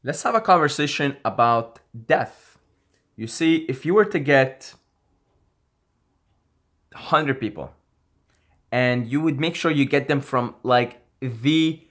let's have a conversation about death. You see, if you were to get 100 people and you would make sure you get them from like the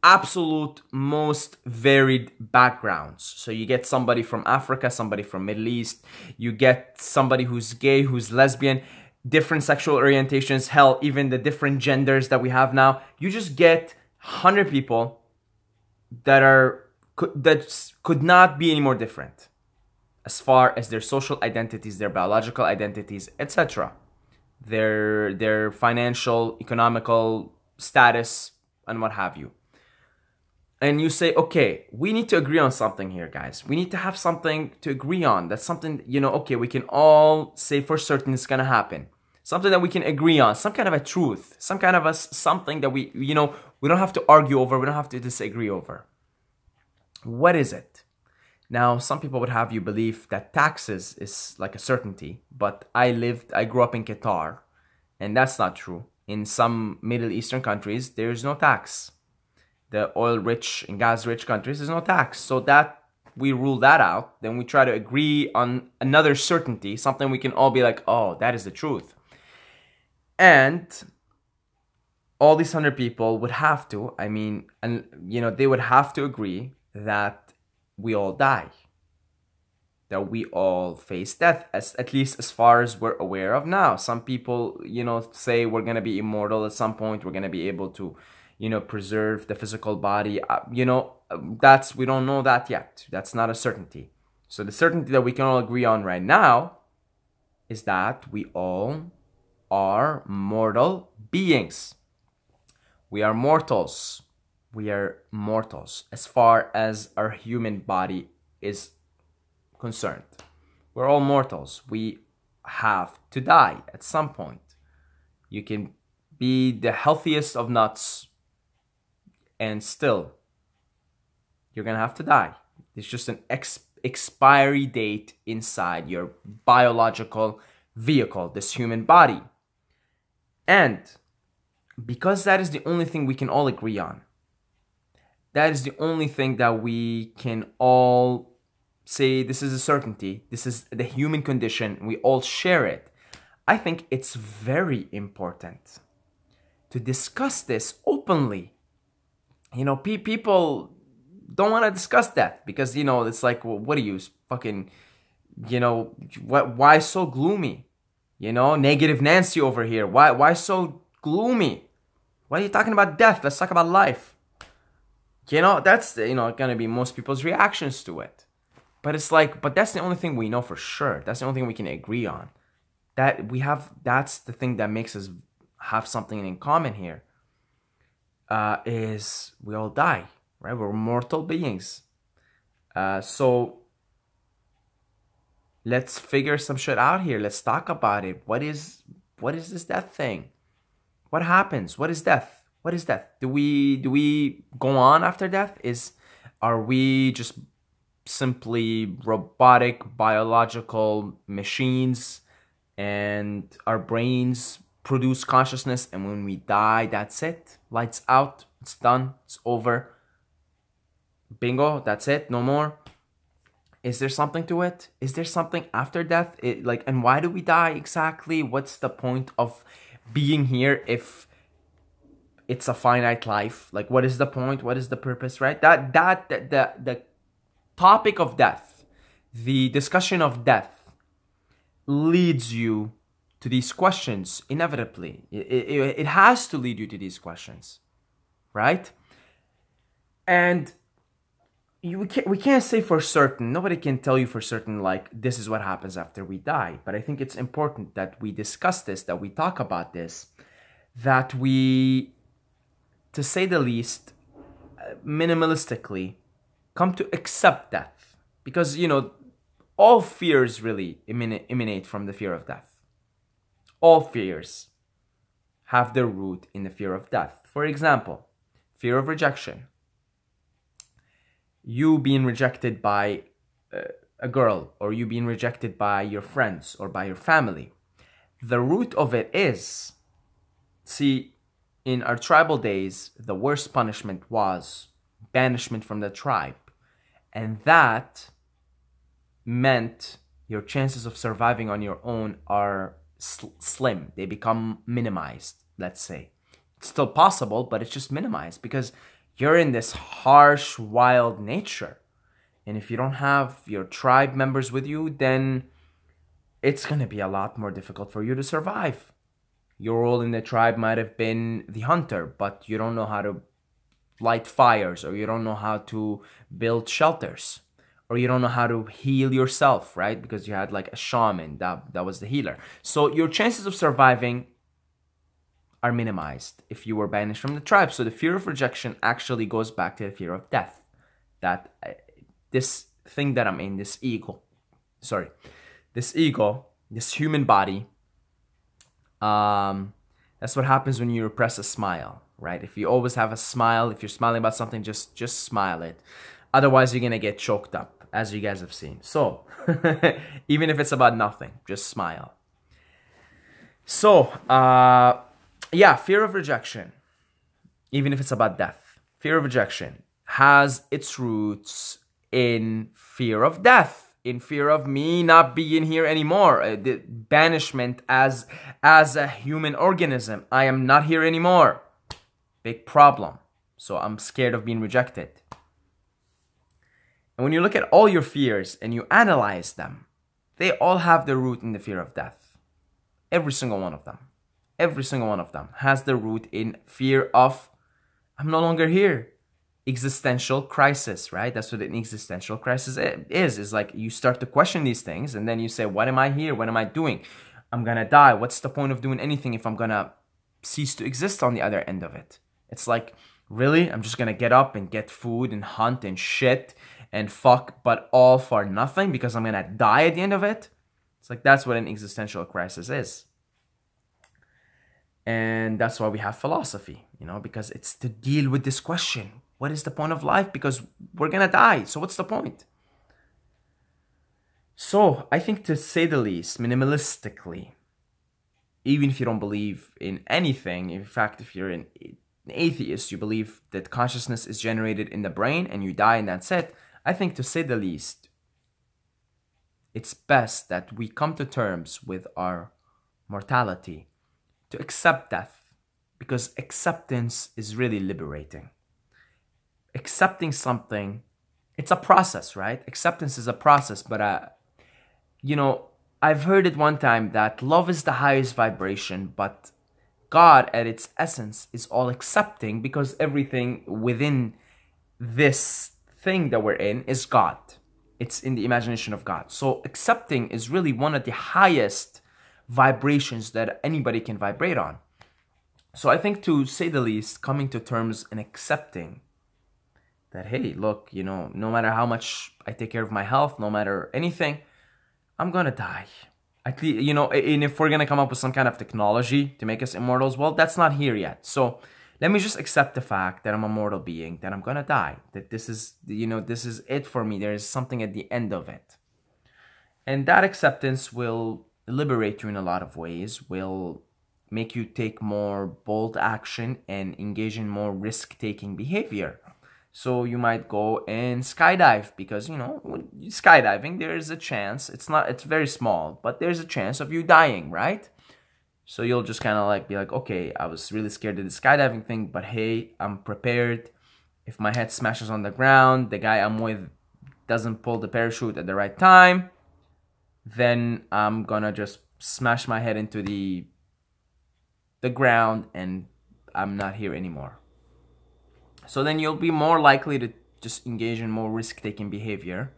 absolute most varied backgrounds. So you get somebody from Africa, somebody from Middle East, you get somebody who's gay, who's lesbian, different sexual orientations, hell, even the different genders that we have now. You just get 100 people that could not be any more different as far as their social identities, their biological identities, etc. Their financial, economical status, and what have you. And you say, okay, we need to agree on something here, guys. We need to have something to agree on. That's something, okay, we can all say for certain it's gonna happen. Something that we can agree on, some kind of a truth, some kind of something that we don't have to argue over, we don't have to disagree over. What is it? Now, some people would have you believe that taxes is like a certainty, but I grew up in Qatar, and that's not true. In some Middle Eastern countries, there's no tax. The oil-rich and gas-rich countries, there's no tax. So that we rule that out. Then we try to agree on another certainty, something we can all be like, oh, that is the truth. And all these 100 people would have to, they would have to agree that we all die. That we all face death, at least as far as we're aware of now. Some people, say we're going to be immortal at some point. We're going to be able to preserve the physical body. We don't know that yet. That's not a certainty. So the certainty that we can all agree on right now is that we all are mortal beings. We are mortals. We are mortals as far as our human body is concerned. We're all mortals. We have to die at some point. You can be the healthiest of nuts, and still, you're gonna have to die. It's just an expiry date inside your biological vehicle, this human body. And because that is the only thing we can all agree on, that is the only thing that we can all say this is a certainty, this is the human condition, we all share it. I think it's very important to discuss this openly. People don't want to discuss that because, it's like, well, what are you fucking, why so gloomy? Negative Nancy over here. Why so gloomy? Why are you talking about death? Let's talk about life. That's, gonna be most people's reactions to it. But it's like, but that's the only thing we know for sure. That's the only thing we can agree on. That's the thing that makes us have something in common here. Is we all die, right? We're mortal beings. So let's figure some shit out here. Let's talk about it. What is this death thing? What happens? What is death? What is death? Do we go on after death? Are we just simply robotic biological machines and our brains produce consciousness, and when we die, that's it? Lights out, it's done, it's over. Bingo, that's it, no more. Is there something to it? Is there something after death? And why do we die exactly? What's the point of being here if it's a finite life? Like, what is the point? What is the purpose, right? The topic of death, the discussion of death leads you to these questions inevitably. It has to lead you to these questions, right? And we can't say for certain. Nobody can tell you for certain, like, this is what happens after we die. But I think it's important that we discuss this, that we talk about this, that we, to say the least, minimalistically, come to accept death. Because, all fears really emanate from the fear of death. All fears have their root in the fear of death. For example, fear of rejection. You being rejected by a girl, or you being rejected by your friends or by your family. The root of it is, see, in our tribal days, the worst punishment was banishment from the tribe. And that meant your chances of surviving on your own are slim. They become minimized, let's say. It's still possible, but it's just minimized because you're in this harsh, wild nature. And if you don't have your tribe members with you, then it's going to be a lot more difficult for you to survive. Your role in the tribe might have been the hunter, but you don't know how to light fires, or you don't know how to build shelters, or you don't know how to heal yourself, right? Because you had like a shaman that was the healer. So your chances of surviving are minimized if you were banished from the tribe. So the fear of rejection actually goes back to the fear of death. That this thing that I'm in, this ego, this human body, that's what happens when you repress a smile, right? If you always have a smile, if you're smiling about something, just smile it. Otherwise, you're gonna get choked up, as you guys have seen. So even if it's about nothing, just smile. So yeah, fear of rejection, even if it's about death, fear of rejection has its roots in fear of death, in fear of me not being here anymore, the banishment as a human organism. I am not here anymore. Big problem. So I'm scared of being rejected. And when you look at all your fears and you analyze them, they all have their root in the fear of death. Every single one of them. Every single one of them has their root in fear of, I'm no longer here. Existential crisis, right? That's what an existential crisis is. It's like you start to question these things and then you say, what am I here? What am I doing? I'm gonna die. What's the point of doing anything if I'm gonna cease to exist on the other end of it? It's like, really? I'm just gonna get up and get food and hunt and shit and fuck, but all for nothing because I'm gonna die at the end of it? It's like, that's what an existential crisis is. And that's why we have philosophy, because it's to deal with this question. What is the point of life? Because we're gonna die. So what's the point? So I think, to say the least, minimalistically, even if you don't believe in anything, in fact, if you're an atheist, you believe that consciousness is generated in the brain and you die and that's it. I think, to say the least, it's best that we come to terms with our mortality, to accept death, because acceptance is really liberating. Accepting something, it's a process, right? Acceptance is a process, but I've heard it one time that love is the highest vibration, but God at its essence is all accepting, because everything within this thing that we're in is God. It's in the imagination of God. So accepting is really one of the highest vibrations that anybody can vibrate on. So I think, to say the least, coming to terms and accepting that, hey, look, no matter how much I take care of my health, no matter anything, I'm gonna die. At least, and if we're gonna come up with some kind of technology to make us immortals, well, that's not here yet. So let me just accept the fact that I'm a mortal being, that I'm gonna die, that this is it for me. There is something at the end of it. And that acceptance will liberate you in a lot of ways, will make you take more bold action and engage in more risk-taking behavior. So you might go and skydive, because, skydiving, there is a chance, it's very small, but there's a chance of you dying, right? So you'll just kind of be like, okay, I was really scared of the skydiving thing, but hey, I'm prepared. If my head smashes on the ground, the guy I'm with doesn't pull the parachute at the right time, then I'm gonna just smash my head into the ground and I'm not here anymore. So then you'll be more likely to just engage in more risk-taking behavior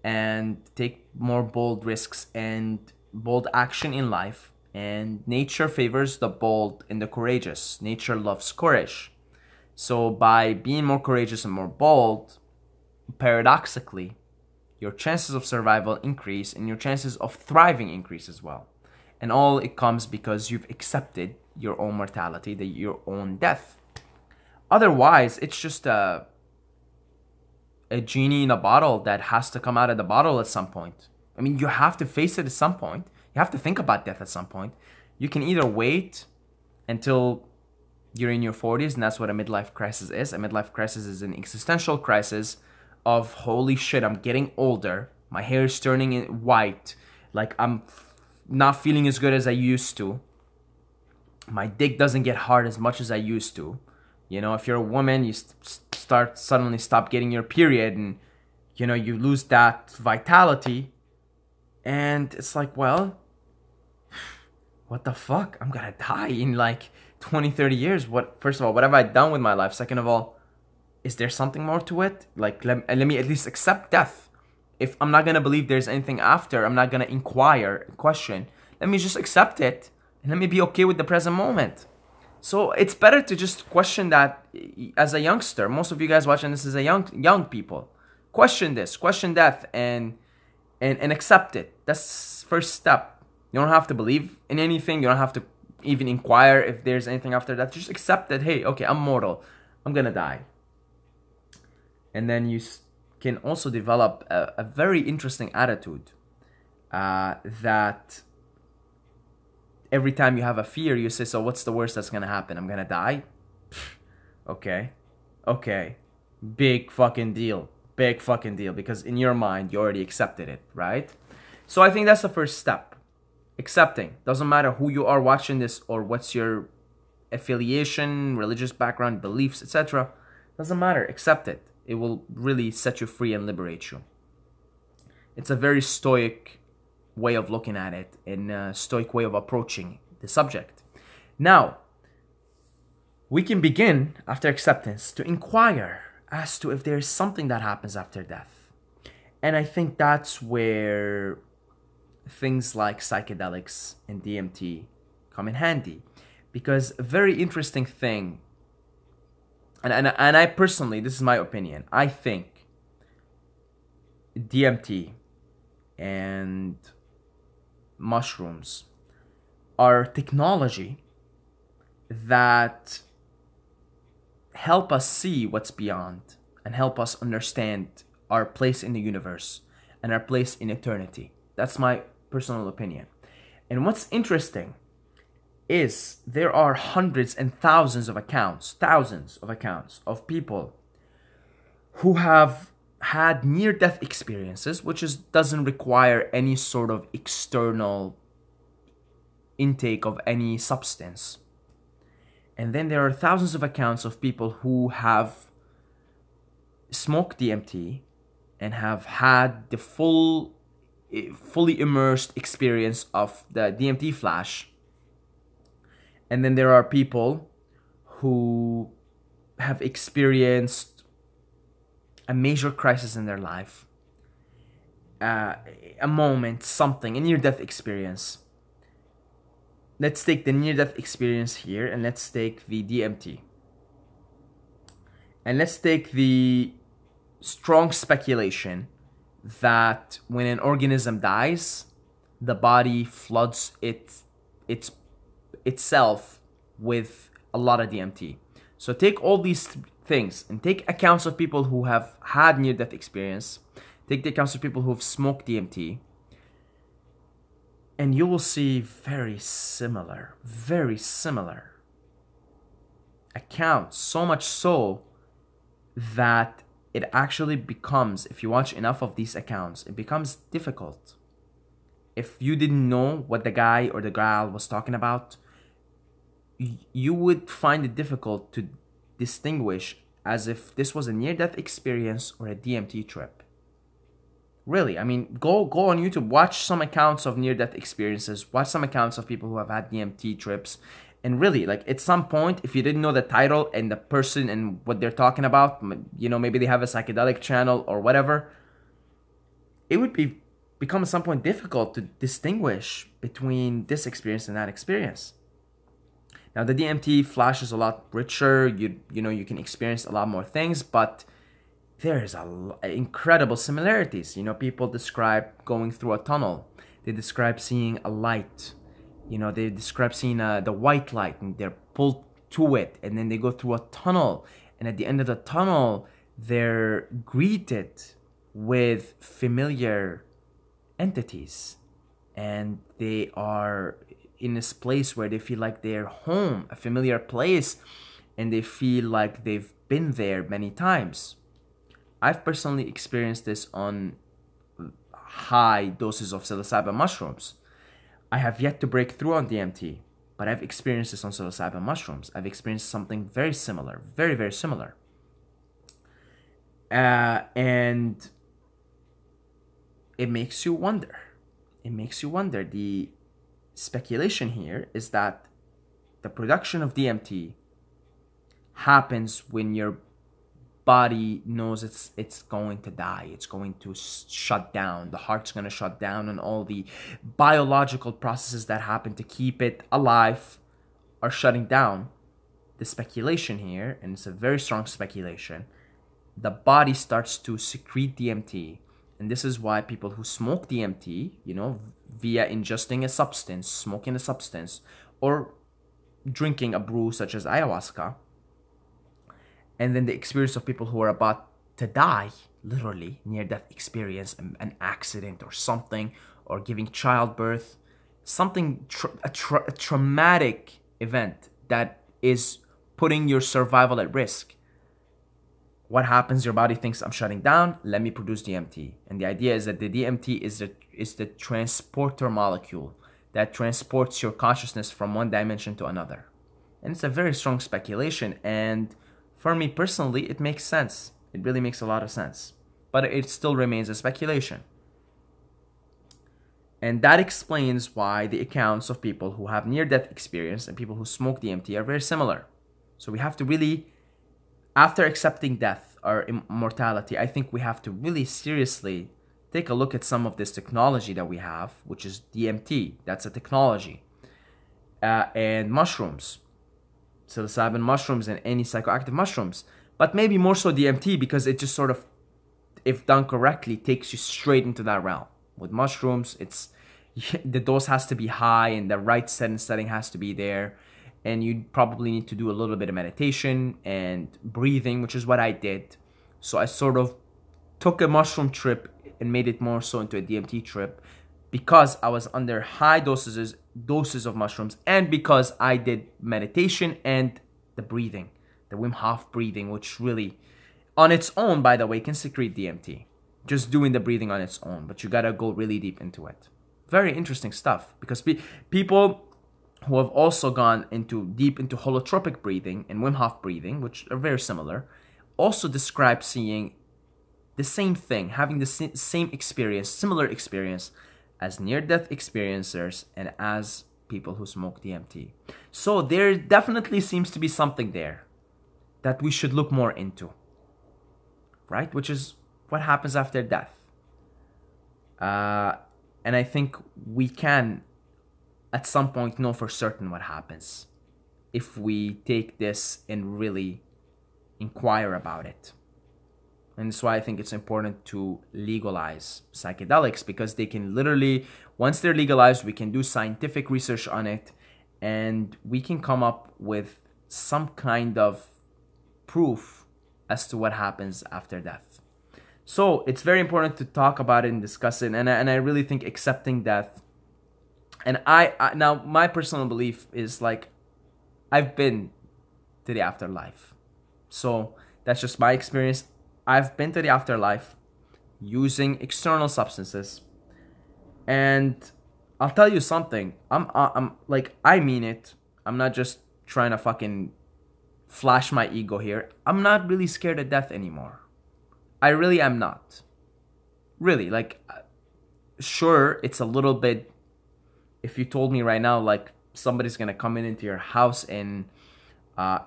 and take more bold risks and bold action in life. And nature favors the bold and the courageous. Nature loves courage. So by being more courageous and more bold, paradoxically, your chances of survival increase and your chances of thriving increase as well. And all it comes because you've accepted your own mortality, your own death. Otherwise, it's just a genie in a bottle that has to come out of the bottle at some point. I mean, you have to face it at some point. You have to think about death at some point. You can either wait until you're in your 40s, and that's what a midlife crisis is. A midlife crisis is an existential crisis of holy shit, I'm getting older, my hair is turning white, like I'm not feeling as good as I used to, my dick doesn't get hard as much as I used to. You know, if you're a woman, you suddenly stop getting your period, and you know, you lose that vitality, and it's like, well, what the fuck? I'm gonna die in like 20, 30 years. First of all, what have I done with my life? Second of all, is there something more to it? Like, let me at least accept death. If I'm not gonna believe there's anything after, I'm not gonna inquire, question. Let me just accept it, and let me be okay with the present moment. So it's better to just question that as a youngster. Most of you guys watching this is a young people. Question this, question death, and accept it. That's first step. You don't have to believe in anything. You don't have to even inquire if there's anything after that. Just accept that, hey, okay, I'm mortal. I'm gonna die. And then you can also develop a very interesting attitude that every time you have a fear, you say, so what's the worst that's gonna happen? I'm gonna die? Okay. Big fucking deal. Because in your mind, you already accepted it, right? So I think that's the first step. Accepting. Doesn't matter who you are watching this or what's your affiliation, religious background, beliefs, etc. Doesn't matter. Accept it. It will really set you free and liberate you. It's a very stoic way of looking at it and a stoic way of approaching the subject. Now, we can begin, after acceptance, to inquire as to if there is something that happens after death. And I think that's where things like psychedelics and DMT come in handy. Because a very interesting thing, and I personally, this is my opinion, I think DMT and mushrooms are technology that help us see what's beyond and help us understand our place in the universe and our place in eternity. That's my personal opinion. And what's interesting is there are hundreds and thousands of accounts of people who have had near-death experiences, which doesn't require any sort of external intake of any substance. And then there are thousands of accounts of people who have smoked DMT and have had the fully immersed experience of the DMT flash. And then there are people who have experienced a major crisis in their life, a moment, something, a near-death experience. Let's take the near-death experience here, and let's take the DMT. And let's take the strong speculation that when an organism dies, the body floods itself with a lot of DMT. So take all these things and take accounts of people who have had near-death experience, take the accounts of people who have smoked DMT, and you will see very similar accounts. So much so that it actually becomes, if you watch enough of these accounts, it becomes difficult. If you didn't know what the guy or the gal was talking about, you would find it difficult to distinguish as if this was a near-death experience or a DMT trip. Really, I mean, go on YouTube, watch some accounts of near-death experiences, watch some accounts of people who have had DMT trips, and really, like, at some point, if you didn't know the title and the person and what they're talking about, you know, maybe they have a psychedelic channel or whatever, it would become at some point difficult to distinguish between this experience and that experience. Now, the DMT flash is a lot richer. You know, you can experience a lot more things, but there's incredible similarities. You know, people describe going through a tunnel. They describe seeing a light. You know, they describe seeing the white light, and they're pulled to it, and then they go through a tunnel, and at the end of the tunnel, they're greeted with familiar entities, and they are in this place where they feel like they're home, a familiar place, and they feel like they've been there many times. I've personally experienced this on high doses of psilocybin mushrooms. I have yet to break through on DMT, but I've experienced this on psilocybin mushrooms. I've experienced something very similar, very, very similar. And it makes you wonder. It makes you wonder. The speculation here is that the production of DMT happens when your body knows it's going to die. It's going to shut down. The heart's going to shut down, and all the biological processes that happen to keep it alive are shutting down. The speculation here, and it's a very strong speculation, the body starts to secrete DMT. And this is why people who smoke DMT, via ingesting a substance, smoking a substance, or drinking a brew such as ayahuasca, and then the experience of people who are about to die, literally near-death experience, an accident or something, or giving childbirth, something, a traumatic event that is putting your survival at risk. What happens? Your body thinks, I'm shutting down, let me produce DMT. And the idea is that the DMT is the transporter molecule that transports your consciousness from one dimension to another. And it's a very strong speculation, and for me personally, it makes sense. It really makes a lot of sense. But it still remains a speculation. And that explains why the accounts of people who have near-death experience and people who smoke DMT are very similar. So we have to really, after accepting death or immortality, I think we have to really seriously take a look at some of this technology that we have, which is DMT. That's a technology. And mushrooms. Psilocybin mushrooms and any psychoactive mushrooms. But maybe more so DMT, because it just sort of, if done correctly, takes you straight into that realm. With mushrooms, the dose has to be high and the right setting has to be there. And you probably need to do a little bit of meditation and breathing, which is what I did. So I sort of took a mushroom trip and made it more so into a DMT trip, because I was under high doses of mushrooms, and because I did meditation and the breathing, the Wim Hof breathing, which really, on its own, by the way, can secrete DMT. Just doing the breathing on its own, but you gotta go really deep into it. Very interesting stuff, because people who have also gone deep into holotropic breathing and Wim Hof breathing, which are very similar, also describe seeing the same thing, having the same experience, similar experience as near-death experiencers and as people who smoke DMT. So there definitely seems to be something there that we should look more into, right? Which is what happens after death. And I think we can, at some point, know for certain what happens if we take this and really inquire about it. And that's why I think it's important to legalize psychedelics, because they can literally, once they're legalized, we can do scientific research on it, and we can come up with some kind of proof as to what happens after death. So it's very important to talk about it and discuss it. And I really think accepting death, and I now my personal belief is, like, I've been to the afterlife. So that's just my experience. I've been to the afterlife using external substances, and I'll tell you something. I'm like, I mean it. I'm not just trying to fucking flash my ego here. I'm not really scared of death anymore. I really am not. Really, like, sure, it's a little bit. If you told me right now, like, somebody's gonna come into your house and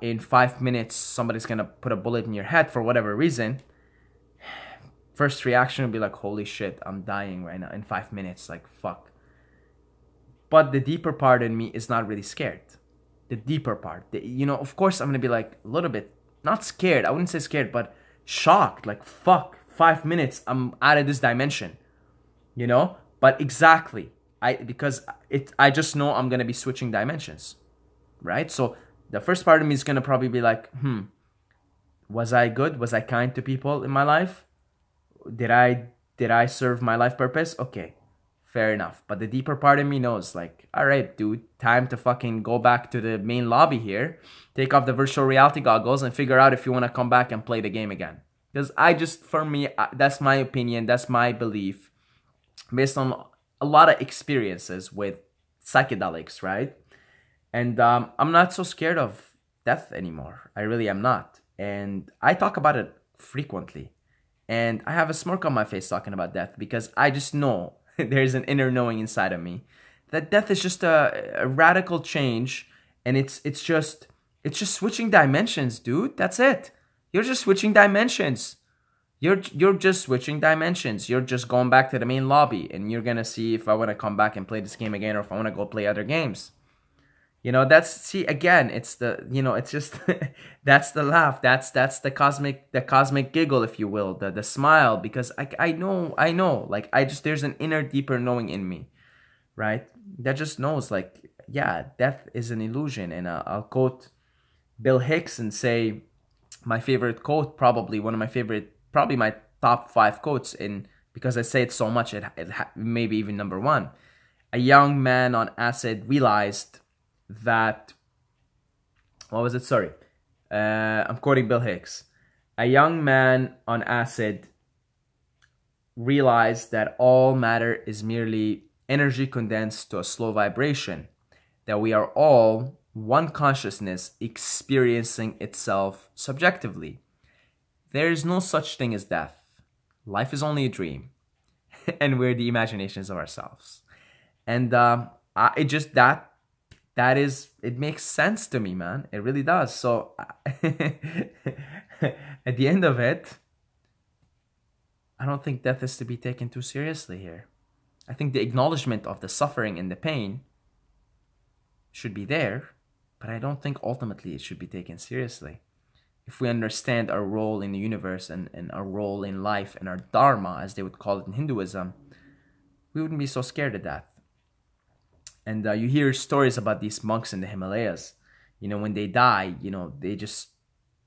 in 5 minutes, somebody's gonna put a bullet in your head for whatever reason, first reaction would be like, holy shit, I'm dying right now in 5 minutes, like, fuck. But the deeper part in me is not really scared. The deeper part, of course I'm gonna be like a little bit, not scared, I wouldn't say scared, but shocked, like, fuck, 5 minutes, I'm out of this dimension, but exactly, because I just know I'm gonna be switching dimensions, right? So the first part of me is gonna probably be like, was I good? Was I kind to people in my life? Did I serve my life purpose? Okay, fair enough. But the deeper part of me knows, like, all right, dude, time to fucking go back to the main lobby here, take off the virtual reality goggles, and figure out if you want to come back and play the game again. Because I just, for me, that's my opinion, that's my belief, based on a lot of experiences with psychedelics, right? And I'm not so scared of death anymore. I really am not. And I talk about it frequently. And I have a smirk on my face talking about death because I just know there's an inner knowing inside of me that death is just a radical change, and it's just switching dimensions, dude. That's it. You're just switching dimensions. You're just switching dimensions. You're just going back to the main lobby, and you're gonna see if I want to come back and play this game again, or if I want to go play other games. That's, see, again, it's it's just that's the laugh. That's the cosmic giggle, if you will, the smile, because I know, like, there's an inner deeper knowing in me, right? That just knows, like, yeah, death is an illusion. And I'll quote Bill Hicks and say my favorite quote, probably one of my favorite, probably my top 5 quotes, in because I say it so much, maybe even number 1. A young man on acid realized that, what was it? Sorry. I'm quoting Bill Hicks. A young man on acid realized that all matter is merely energy condensed to a slow vibration, that we are all one consciousness experiencing itself subjectively. There is no such thing as death. Life is only a dream, and we're the imaginations of ourselves. And it just it makes sense to me, man. It really does. So at the end of it, I don't think death is to be taken too seriously here. I think the acknowledgement of the suffering and the pain should be there, but I don't think ultimately it should be taken seriously. If we understand our role in the universe, and our role in life, and our dharma, as they would call it in Hinduism, we wouldn't be so scared of death. And you hear stories about these monks in the Himalayas. When they die, they just,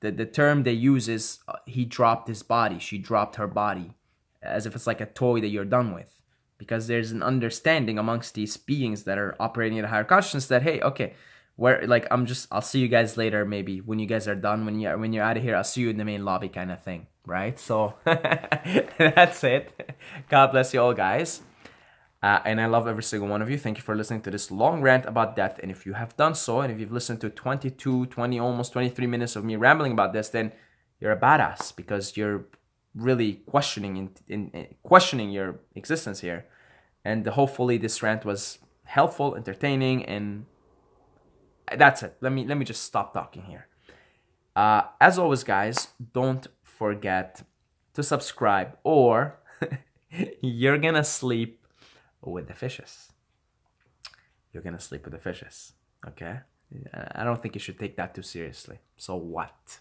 the term they use is, he dropped his body, she dropped her body, as if it's like a toy that you're done with. Because there's an understanding amongst these beings that are operating at a higher consciousness that, hey, okay, I'll see you guys later, maybe when you guys are done, when you're out of here, I'll see you in the main lobby, kind of thing, right? So that's it. God bless you all, guys. And I love every single one of you. Thank you for listening to this long rant about death. And if you have done so, and if you've listened to 20, almost 23 minutes of me rambling about this, then you're a badass, because you're really questioning questioning your existence here. And hopefully this rant was helpful, entertaining, and that's it. Let me just stop talking here. As always, guys, don't forget to subscribe, or you're gonna sleep with the fishes. You're gonna sleep with the fishes. Okay? I don't think you should take that too seriously. So what?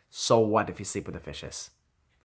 So what if you sleep with the fishes?